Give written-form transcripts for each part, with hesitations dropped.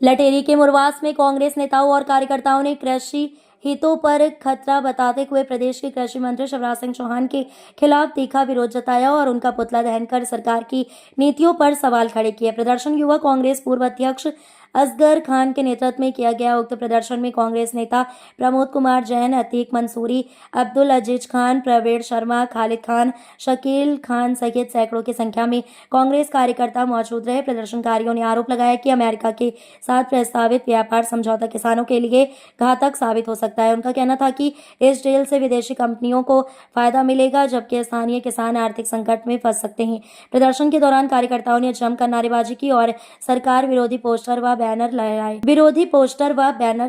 लटेरी के मुरवास में कांग्रेस नेताओं और कार्यकर्ताओं ने कृषि हितों पर खतरा बताते हुए प्रदेश के कृषि मंत्री शिवराज सिंह चौहान के खिलाफ तीखा विरोध जताया और उनका पुतला दहन कर सरकार की नीतियों पर सवाल खड़े किए। प्रदर्शन युवा कांग्रेस पूर्व अध्यक्ष असगर खान के नेतृत्व में किया गया। उक्त प्रदर्शन में कांग्रेस नेता प्रमोद कुमार जैन, अतीक मंसूरी, अब्दुल अजीज खान, प्रवीण शर्मा, खालिद खान, शकील खान सहित सैकड़ों की संख्या में कांग्रेस कार्यकर्ता मौजूद रहे। प्रदर्शनकारियों ने आरोप लगाया कि अमेरिका के साथ प्रस्तावित व्यापार समझौता किसानों के लिए घातक साबित हो सकता है। उनका कहना था कि इस डील से विदेशी कंपनियों को फायदा मिलेगा, जबकि स्थानीय किसान आर्थिक संकट में फंस सकते हैं। प्रदर्शन के दौरान कार्यकर्ताओं ने जमकर नारेबाजी की और सरकार विरोधी पोस्टर व बैनर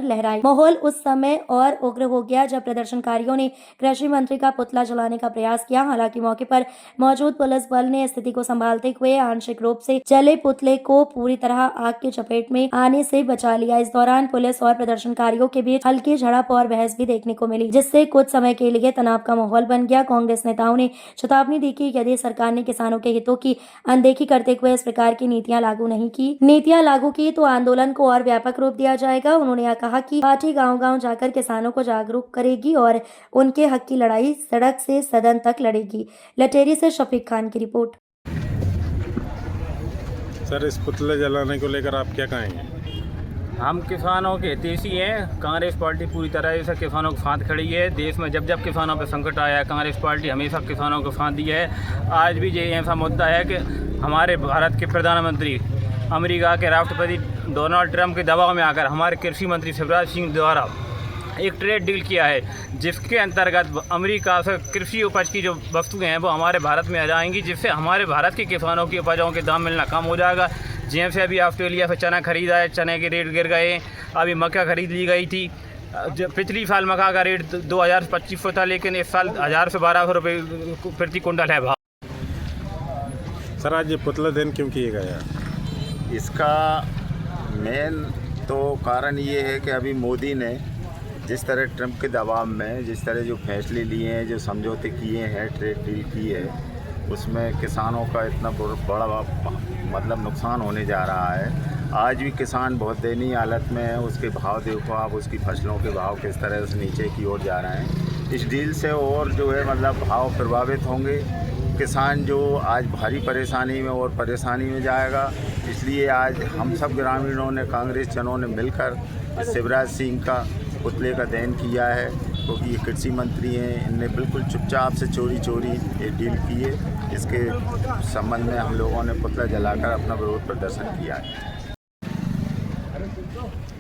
लहराए। माहौल उस समय और उग्र हो गया जब प्रदर्शनकारियों ने कृषि मंत्री का पुतला जलाने का प्रयास किया। हालांकि मौके पर मौजूद पुलिस बल ने स्थिति को संभालते हुए आंशिक रूप से जले पुतले को पूरी तरह आग की चपेट में आने से बचा लिया। इस दौरान पुलिस और प्रदर्शनकारियों के बीच हल्की झड़प और बहस भी देखने को मिली, जिससे कुछ समय के लिए तनाव का माहौल बन गया। कांग्रेस नेताओं ने चेतावनी दी कि यदि सरकार ने किसानों के हितों की अनदेखी करते हुए इस प्रकार की नीतियां लागू की तो आंदोलन को और व्यापक रूप दिया जाएगा। उन्होंने कहा कि पार्टी गांव-गांव जाकर किसानों को जागरूक करेगी और उनके हक की लड़ाई सड़क से सदन तक लड़ेगी। लटेरी से शफीक खान की रिपोर्ट। सर, इस पुतले जलाने को लेकर आप क्या कहेंगे? हम किसानों के हितैषी हैं। कांग्रेस पार्टी पूरी तरह से किसानों के साथ खड़ी है। देश में जब जब किसानों पर संकट आया है, कांग्रेस पार्टी हमेशा किसानों को साथ दी है। आज भी ये ऐसा मुद्दा है कि हमारे भारत के प्रधानमंत्री अमेरिका के राष्ट्रपति डोनाल्ड ट्रंप के दबाव में आकर हमारे कृषि मंत्री शिवराज सिंह द्वारा एक ट्रेड डील किया है, जिसके अंतर्गत अमेरिका से कृषि उपज की जो वस्तुएं हैं वो हमारे भारत में आ जाएंगी, जिससे हमारे भारत के किसानों की उपजों के दाम मिलना कम हो जाएगा। जैसे अभी ऑस्ट्रेलिया से चना खरीदा है, चने के रेट गिर गए। अभी मक्का खरीद ली गई थी। पिछली साल मक्का का रेट 2000-2500 था, लेकिन इस साल 1000 से 1200 रुपये प्रति कुंटल है भाव। सर, आज ये पुतला दहन क्यों किया गया? इसका मेन तो कारण ये है कि अभी मोदी ने जिस तरह ट्रंप के दबाव में जिस तरह जो फैसले लिए हैं, जो समझौते किए हैं, ट्रेड डील की है, उसमें किसानों का इतना बड़ा मतलब नुकसान होने जा रहा है। आज भी किसान बहुत दयनीय हालत में है। उसके भाव देखो आप, उसकी फसलों के भाव किस तरह से नीचे की ओर जा रहे हैं। इस डील से और जो है मतलब भाव प्रभावित होंगे। किसान जो आज भारी परेशानी में और परेशानी में जाएगा। इसलिए आज हम सब ग्रामीणों ने, कांग्रेस जनों ने मिलकर शिवराज सिंह का पुतले का दहन किया है, क्योंकि ये कृषि मंत्री हैं। इनने बिल्कुल चुपचाप से चोरी ये डील की है। इसके संबंध में हम लोगों ने पुतला जलाकर अपना विरोध प्रदर्शन किया है।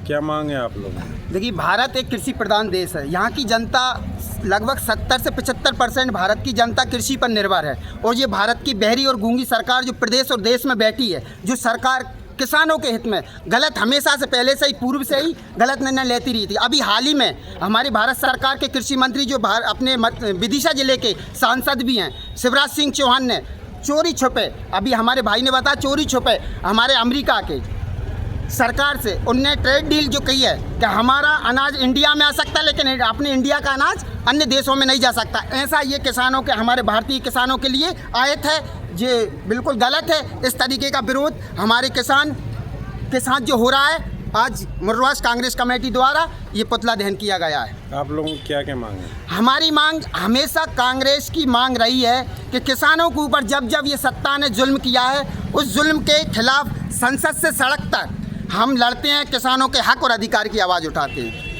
क्या मांग है आप लोग? देखिए, भारत एक कृषि प्रधान देश है। यहाँ की जनता लगभग 70 से 75% भारत की जनता कृषि पर निर्भर है। और ये भारत की बहरी और गूंगी सरकार जो प्रदेश और देश में बैठी है, जो सरकार किसानों के हित में गलत हमेशा से पहले से ही पूर्व से ही गलत निर्णय लेती रही थी। अभी हाल ही में हमारी भारत सरकार के कृषि मंत्री जो अपने विदिशा जिले के सांसद भी हैं, शिवराज सिंह चौहान ने चोरी छुपे, अभी हमारे भाई ने बताया चोरी छुपे हमारे अमेरिका के सरकार से उनने ट्रेड डील जो की है कि हमारा अनाज इंडिया में आ सकता है, लेकिन अपने इंडिया का अनाज अन्य देशों में नहीं जा सकता। ऐसा ये किसानों के, हमारे भारतीय किसानों के लिए आयत है। ये बिल्कुल गलत है। इस तरीके का विरोध हमारे किसान के साथ जो हो रहा है, आज मुरवास कांग्रेस कमेटी द्वारा ये पुतला दहन किया गया है। आप लोगों की क्या मांग है? हमारी मांग हमेशा कांग्रेस की मांग रही है कि किसानों के ऊपर जब जब ये सत्ता ने जुल्म किया है, उस जुल्म के खिलाफ संसद से सड़क तक हम लड़ते हैं, किसानों के हक और अधिकार की आवाज़ उठाते हैं।